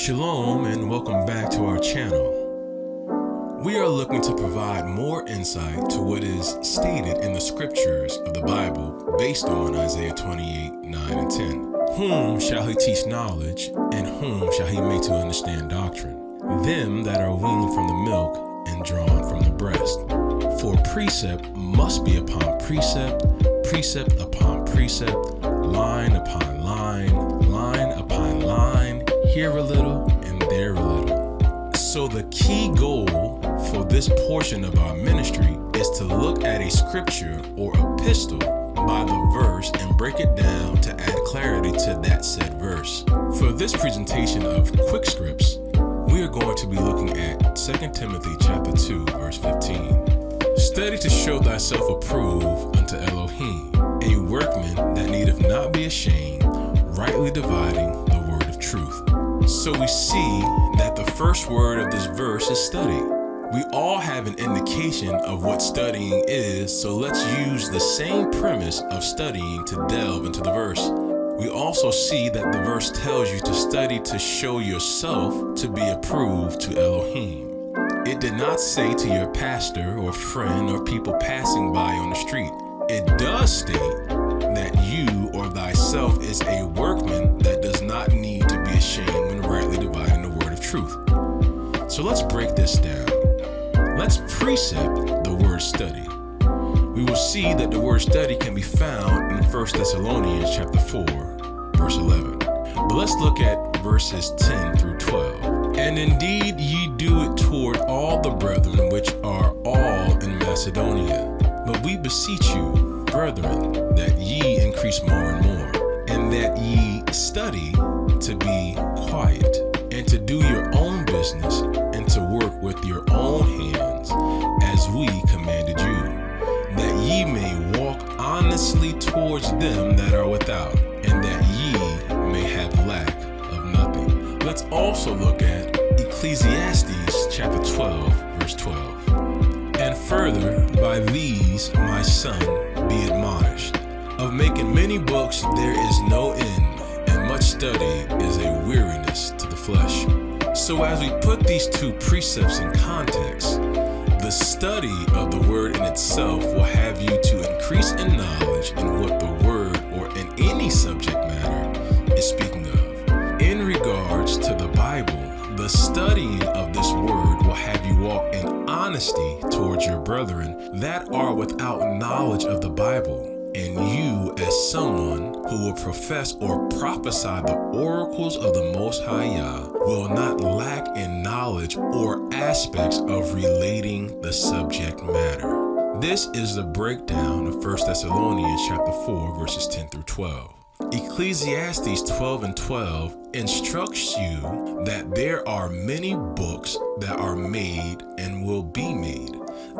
Shalom and welcome back to our channel. We are looking to provide more insight to what is stated in the scriptures of the Bible based on Isaiah 28, 9 and 10. Whom shall he teach knowledge, and whom shall he make to understand doctrine? Them that are weaned from the milk and drawn from the breast. For precept must be upon precept, precept upon precept, line upon line, line upon line, here a little and there a little. So the key goal for this portion of our ministry is to look at a scripture or epistle by the verse and break it down to add clarity to that said verse. For this presentation of quick scripts, we are going to be looking at 2 Timothy chapter 2, verse 15. Study to show thyself approved unto Elohim, a workman that needeth not be ashamed, rightly dividing the word of truth. So we see that the first word of this verse is study. We all have an indication of what studying is, so let's use the same premise of studying to delve into the verse. We also see that the verse tells you to study to show yourself to be approved to Elohim. It did not say to your pastor or friend or people passing by on the street. It does state that you or thyself is a workman that does not need to be ashamed when rightly dividing the word of truth. So let's break this down. Let's precept the word study. We will see that the word study can be found in 1 Thessalonians chapter 4, verse 11. But let's look at verses 10 through 12. And indeed ye do it toward all the brethren which are all in Macedonia. But we beseech you, brethren, that ye increase more and more, and that ye study to be quiet, and to do your own business, and to work with your own hands, as we commanded you, that ye may walk honestly towards them that are without, and that ye may have lack of nothing. Let's also look at Ecclesiastes chapter 12, verse 12. And further, by these, my son, be admonished. Of making many books there is no end, and much study is a weariness to the flesh. So as we put these two precepts in context, the study of the word in itself will have you to increase in knowledge in what the word or in any subject matter is speaking of. In regards to the Bible, the studying of this word will have you walk in honesty towards your brethren that are without knowledge of the Bible. And you, as someone who will profess or prophesy the oracles of the Most High Yah, will not lack in knowledge or aspects of relating the subject matter. This is the breakdown of 1 Thessalonians chapter 4, verses 10 through 12. Ecclesiastes 12 and 12 instructs you that there are many books that are made and will be made.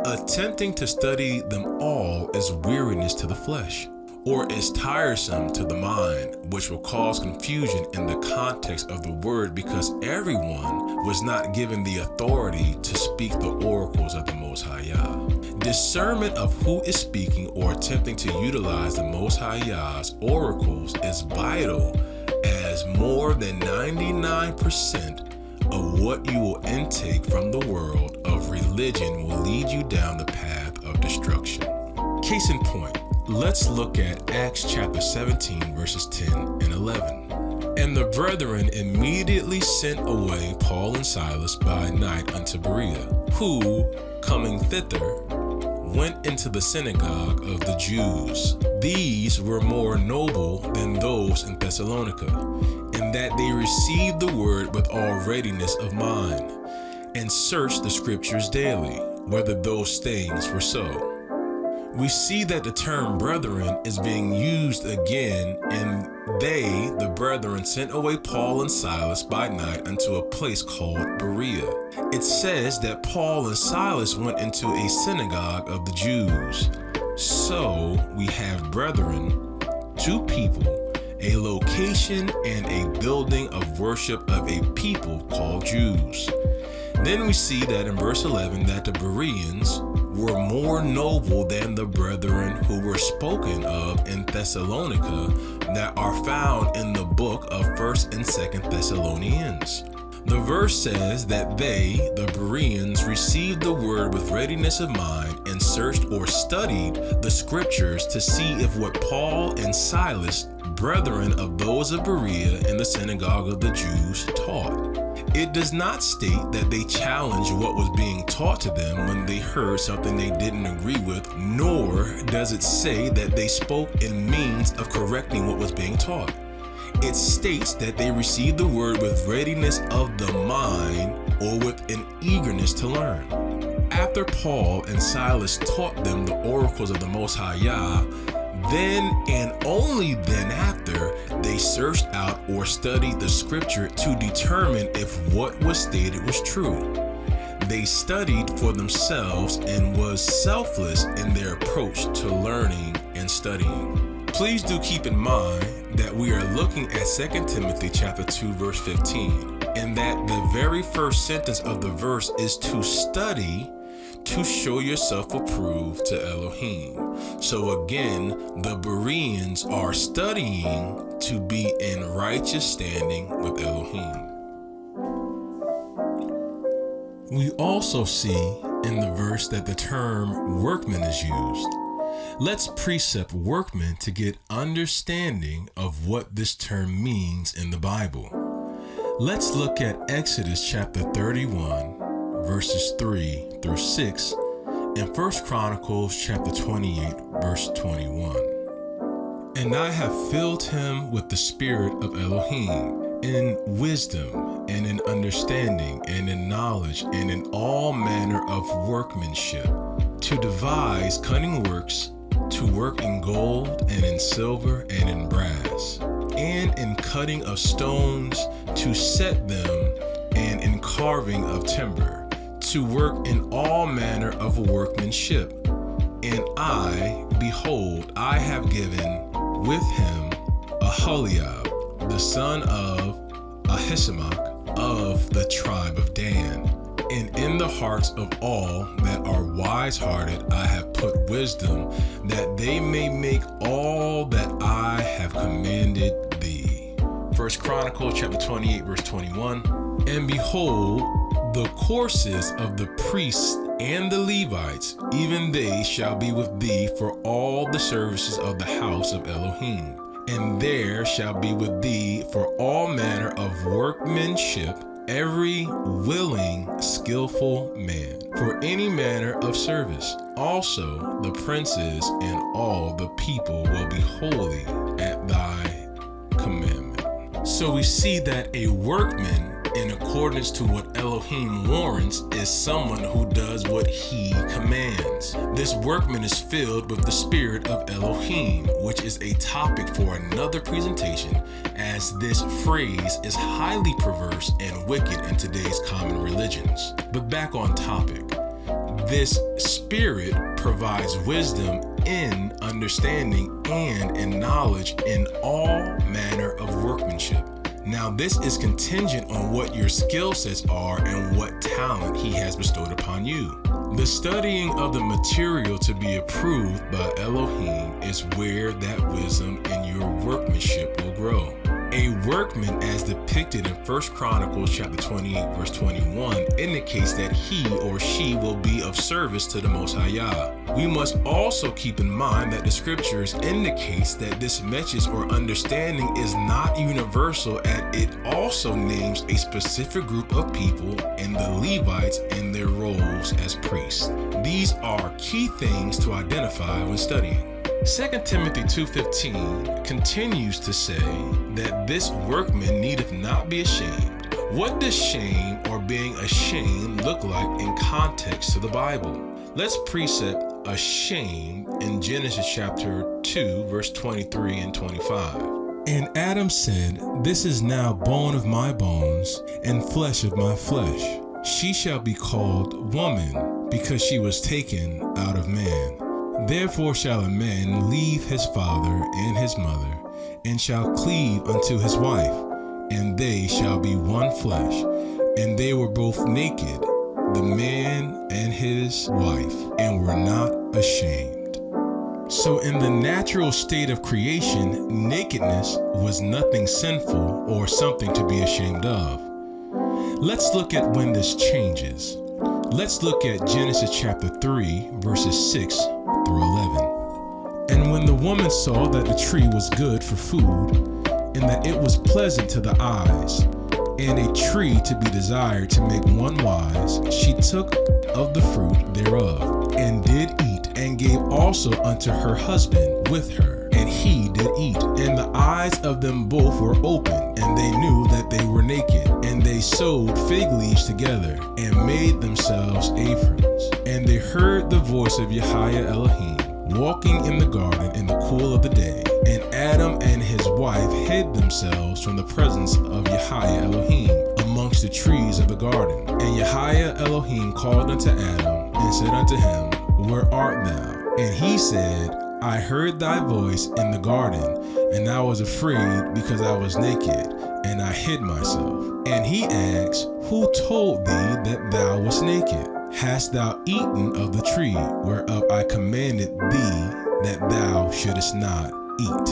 Attempting to study them all is weariness to the flesh, or is tiresome to the mind, which will cause confusion in the context of the word because everyone was not given the authority to speak the oracles of the Most High Yah. Discernment of who is speaking or attempting to utilize the Most High Yah's oracles is vital, as more than 99% of what you will intake from the world of religion will lead you down the path of destruction. Case in point, let's look at Acts chapter 17, verses 10 and 11. And the brethren immediately sent away Paul and Silas by night unto Berea, who, coming thither, went into the synagogue of the Jews. These were more noble than those in Thessalonica, in that they received the word with all readiness of mind, and searched the scriptures daily, whether those things were so. We see that the term brethren is being used again, and they, the brethren, sent away Paul and Silas by night unto a place called Berea. It says that Paul and Silas went into a synagogue of the Jews. So we have brethren, two people, a location, and a building of worship of a people called Jews. Then we see that in verse 11 that the Bereans were more noble than the brethren who were spoken of in Thessalonica that are found in the book of 1st and 2nd Thessalonians. The verse says that they, the Bereans, received the word with readiness of mind and searched or studied the scriptures to see if what Paul and Silas, brethren of those of Berea in the synagogue of the Jews, taught. It does not state that they challenged what was being taught to them when they heard something they didn't agree with, nor does it say that they spoke in means of correcting what was being taught. It states that they received the word with readiness of the mind or with an eagerness to learn. After Paul and Silas taught them the oracles of the Most High Yah, then and only then after, they searched out or studied the scripture to determine if what was stated was true. They studied for themselves and was selfless in their approach to learning and studying. Please do keep in mind that we are looking at 2 Timothy chapter 2 verse 15, and that the very first sentence of the verse is to study to show yourself approved to Elohim. So again, the Bereans are studying to be in righteous standing with Elohim. We also see in the verse that the term workman is used. Let's precept workman to get understanding of what this term means in the Bible. Let's look at Exodus chapter 31, verses 3 through 6, and 1 Chronicles chapter 28, verse 21. And I have filled him with the spirit of Elohim, in wisdom, and in understanding, and in knowledge, and in all manner of workmanship, to devise cunning works, to work in gold, and in silver, and in brass, and in cutting of stones, to set them, and in carving of timber, to work in all manner of workmanship. And I, behold, I have given with him Aholiab, the son of Ahisamach, of the tribe of Dan. And in the hearts of all that are wise-hearted I have put wisdom, that they may make all that I have commanded thee. 1 Chronicles chapter 28, verse 21. And behold, the courses of the priests and the Levites, even they shall be with thee for all the services of the house of Elohim. And there shall be with thee for all manner of workmanship, every willing, skillful man, for any manner of service. Also the princes and all the people will be holy at thy commandment. So we see that a workman, in accordance to what Elohim warrants, is someone who does what he commands. This workman is filled with the spirit of Elohim, which is a topic for another presentation, as this phrase is highly perverse and wicked in today's common religions. But back on topic. This spirit provides wisdom in understanding and in knowledge in all manner of workmanship. Now, this is contingent on what your skill sets are and what talent he has bestowed upon you. The studying of the material to be approved by Elohim is where that wisdom and your workmanship will grow. A workman, as depicted in 1 Chronicles chapter 28, verse 21, indicates that he or she will be of service to the Most High Yah. We must also keep in mind that the scriptures indicates that this message or understanding is not universal, and it also names a specific group of people and the Levites in their roles as priests. These are key things to identify when studying. 2 Timothy 2:15 continues to say that this workman needeth not be ashamed. What does shame or being ashamed look like in context to the Bible? Let's precept ashamed in Genesis chapter 2, verse 23 and 25. And Adam said, This is now bone of my bones and flesh of my flesh. She shall be called woman, because she was taken out of man. Therefore shall a man leave his father and his mother, and shall cleave unto his wife, and they shall be one flesh. And they were both naked, the man and his wife, and were not ashamed. So in the natural state of creation, nakedness was nothing sinful or something to be ashamed of. Let's look at when this changes. Let's look at Genesis chapter 3, verses 6 through 11. And when the woman saw that the tree was good for food, and that it was pleasant to the eyes, and a tree to be desired to make one wise, she took of the fruit thereof, and did eat, and gave also unto her husband with her, and he did eat. And the eyes of them both were open, and they knew that they were naked. And they sewed fig leaves together, and made themselves aprons. And they heard the voice of RPHI Elohim, walking in the garden in the cool of the day. And Adam and his wife hid themselves from the presence of RPHI Elohim amongst the trees of the garden. And RPHI Elohim called unto Adam, and said unto him, Where art thou? And he said, I heard thy voice in the garden, and I was afraid because I was naked, and I hid myself. And he asked, Who told thee that thou wast naked? Hast thou eaten of the tree whereof I commanded thee that thou shouldest not eat?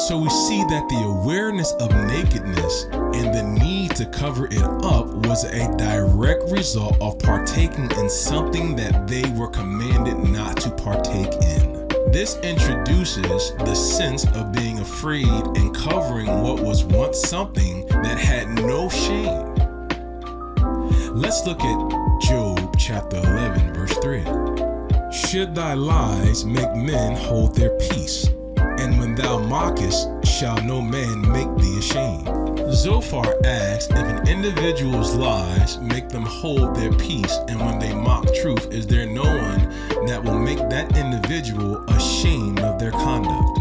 So we see that the awareness of nakedness and the need to cover it up was a direct result of partaking in something that they were commanded not to partake in. This introduces the sense of being afraid and covering what was once something that had no shame. Let's look at Job chapter 11, verse 3. Should thy lies make men hold their peace? And when thou mockest, shall no man make thee ashamed? Zophar asks if an individual's lies make them hold their peace, and when they mock truth, is there no one that will make that individual ashamed of their conduct?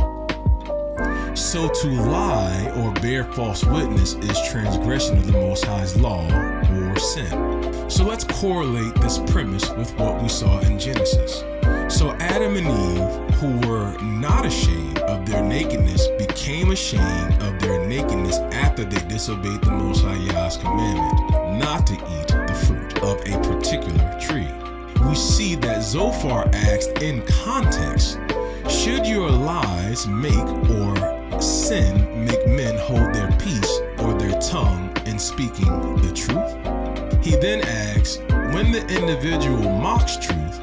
So to lie or bear false witness is transgression of the Most High's law or sin. So let's correlate this premise with what we saw in Genesis. So Adam and Eve, who were not ashamed of their nakedness, became ashamed of their nakedness after they disobeyed the Most High Yah's commandment not to eat the fruit of a particular tree. We see that Zophar asked in context, should your lies make or sin make men hold their peace or their tongue in speaking the truth? He then asks, when the individual mocks truth,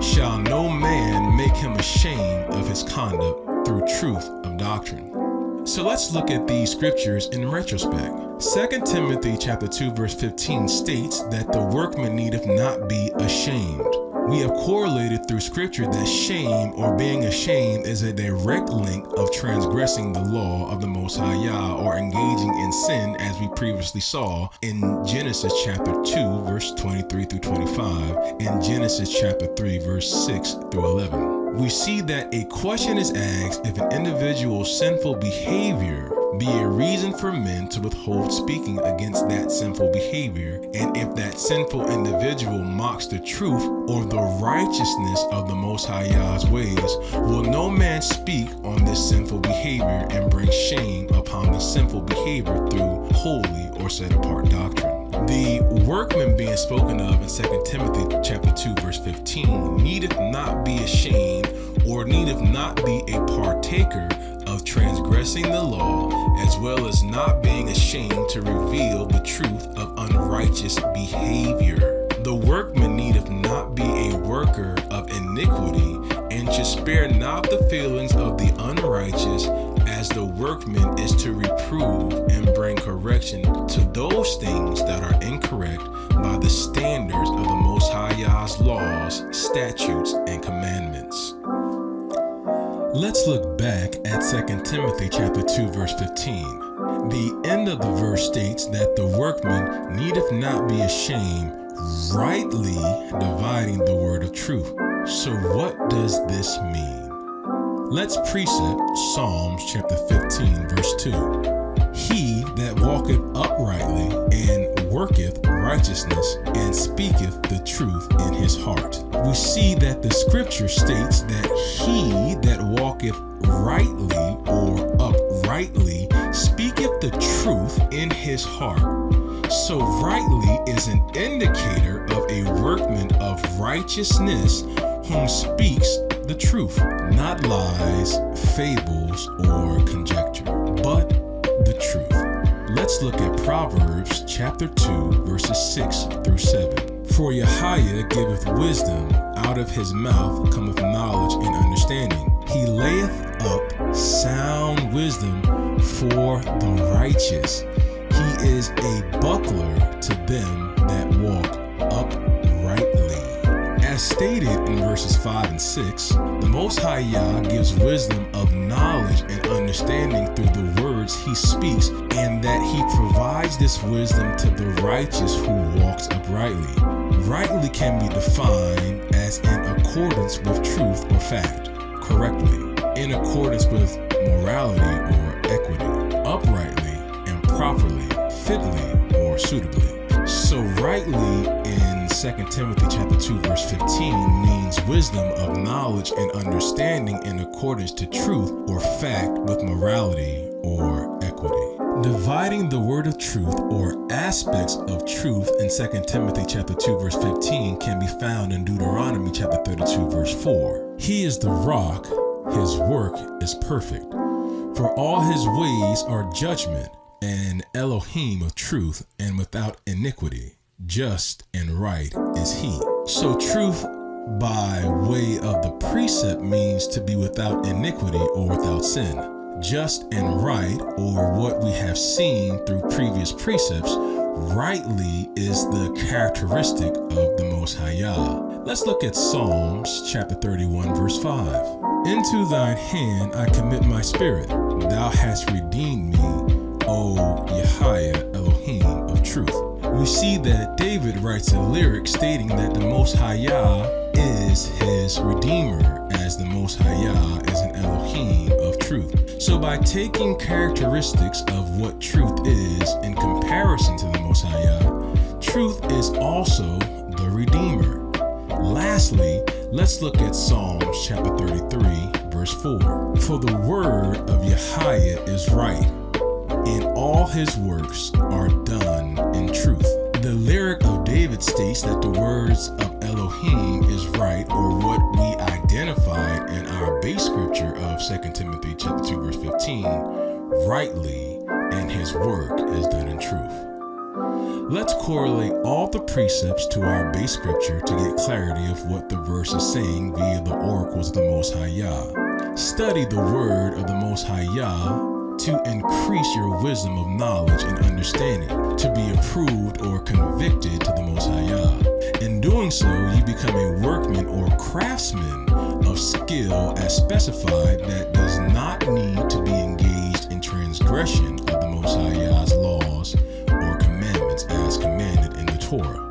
shall no man make him ashamed of his conduct through truth of doctrine? So let's look at these scriptures in retrospect. 2 Timothy chapter 2 verse 15 states that the workman needeth not be ashamed. We have correlated through scripture that shame or being ashamed is a direct link of transgressing the law of the Most High Yah or engaging in sin, as we previously saw in Genesis chapter 2 verse 23 through 25 and Genesis chapter 3 verse 6 through 11. We see that a question is asked if an individual's sinful behavior be a reason for men to withhold speaking against that sinful behavior, and if that sinful individual mocks the truth or the righteousness of the Most High Yah's ways, will no man speak on this sinful behavior and bring shame upon the sinful behavior through holy or set apart doctrine? The workman being spoken of in 2 Timothy chapter 2 verse 15 needeth not be ashamed or needeth not be a partaker of transgressing the law, as well as not being ashamed to reveal the truth of unrighteous behavior. The workman needeth not be a worker of iniquity, and should spare not the feelings of the unrighteous, as the workman is to reprove and bring correction to those things that are incorrect by the standards of the Most High Yah's laws, statutes, and commandments. Let's look back at 2 Timothy chapter 2 verse 15. The end of the verse states that the workman needeth not be ashamed, rightly dividing the word of truth. So what does this mean? Let's precept Psalms chapter 15 verse 2. He that walketh uprightly and worketh righteousness and speaketh the truth in his heart. We see that the scripture states that he that walketh rightly or uprightly speaketh the truth in his heart. So rightly is an indicator of a workman of righteousness whom speaks the truth, not lies, fables, or conjecture, but the truth. Let's look at Proverbs chapter 2, verses 6 through 7. For Yahweh giveth wisdom, out of his mouth cometh knowledge and understanding. He layeth up sound wisdom for the righteous. He is a buckler to them that walk uprightly. As stated in verses 5 and 6, the Most High Yah gives wisdom of knowledge and understanding through the words he speaks, and that he provides this wisdom to the righteous who walks uprightly. Rightly can be defined as in accordance with truth or fact, correctly, in accordance with morality or equity, uprightly and properly, fitly or suitably. So rightly in 2 Timothy chapter 2 verse 15 means wisdom of knowledge and understanding in accordance to truth or fact with morality or equity. Dividing the word of truth or aspects of truth in 2 Timothy chapter 2 verse 15 can be found in Deuteronomy chapter 32 verse 4. He is the rock, his work is perfect. For all his ways are judgment, and Elohim of truth and without iniquity. Just and right is he. So truth by way of the precept means to be without iniquity or without sin. Just and right, or what we have seen through previous precepts, rightly is the characteristic of the Most High Yah. Let's look at Psalms chapter 31 verse 5. Into thine hand I commit my spirit. Thou hast redeemed me, O Yahweh Elohim of truth. We see that David writes a lyric stating that the Most High Yah is his redeemer, as the Most High Yah is an Elohim of truth. So by taking characteristics of what truth is in comparison to the Most High Yah, truth is also the redeemer. Lastly, let's look at Psalms chapter 33 verse 4. For the word of Yahweh is right, and all his works are done in truth. The lyric of David states that the words of Elohim is right, or what we identified in our base scripture of 2 Timothy chapter 2 verse 15, rightly, and his work is done in truth. Let's correlate all the precepts to our base scripture to get clarity of what the verse is saying via the oracles of the Most High Yah. Study the word of the Most High Yah to increase your wisdom of knowledge and understanding, to be approved or convicted to the Most High Yah. In doing so, you become a workman or craftsman of skill as specified, that does not need to be engaged in transgression of the Most High Yah's laws or commandments as commanded in the Torah.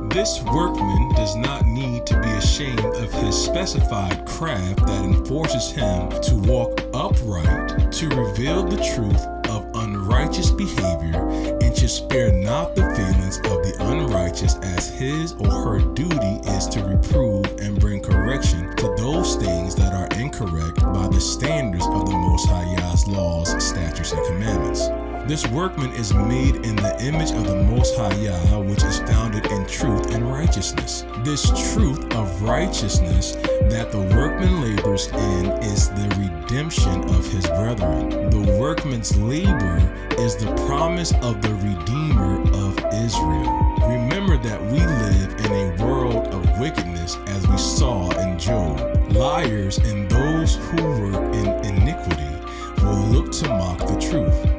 This workman does not need to be ashamed of his specified craft that enforces him to walk upright, to reveal the truth of unrighteous behavior, and to spare not the feelings of the unrighteous, as his or her duty is to reprove and bring correction to those things that are incorrect by the standards of the Most High Yah's laws, statutes, and commandments. This workman is made in the image of the Most High Yah, which is founded in truth and righteousness. This truth of righteousness that the workman labors in is the redemption of his brethren. The workman's labor is the promise of the Redeemer of Israel. Remember that we live in a world of wickedness, as we saw in Job. Liars and those who work in iniquity will look to mock the truth.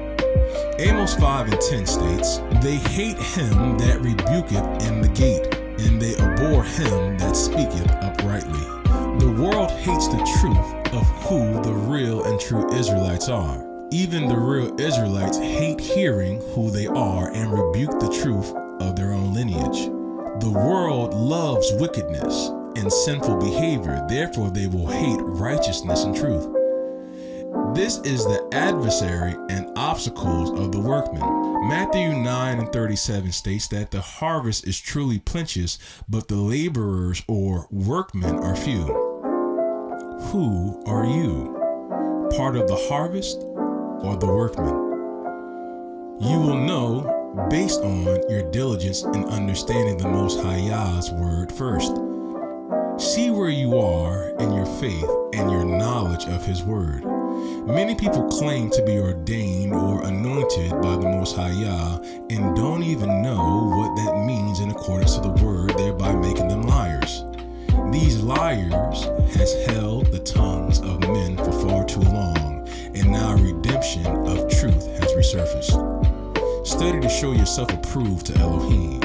Amos 5 and 10 states, They hate him that rebuketh in the gate, and they abhor him that speaketh uprightly. The world hates the truth of who the real and true Israelites are. Even the real Israelites hate hearing who they are and rebuke the truth of their own lineage. The world loves wickedness and sinful behavior, therefore they will hate righteousness and truth. This is the adversary and obstacles of the workman. Matthew 9 and 37 states that the harvest is truly plenteous, but the laborers or workmen are few. Who are you? Part of the harvest or the workman? You will know based on your diligence in understanding the Most High Yah's word first. See where you are in your faith and your knowledge of His Word. Many people claim to be ordained or anointed by the Most High Yah and don't even know what that means in accordance to the Word, thereby making them liars. These liars has held the tongues of men for far too long, and now redemption of truth has resurfaced. Study to show yourself approved to Elohim,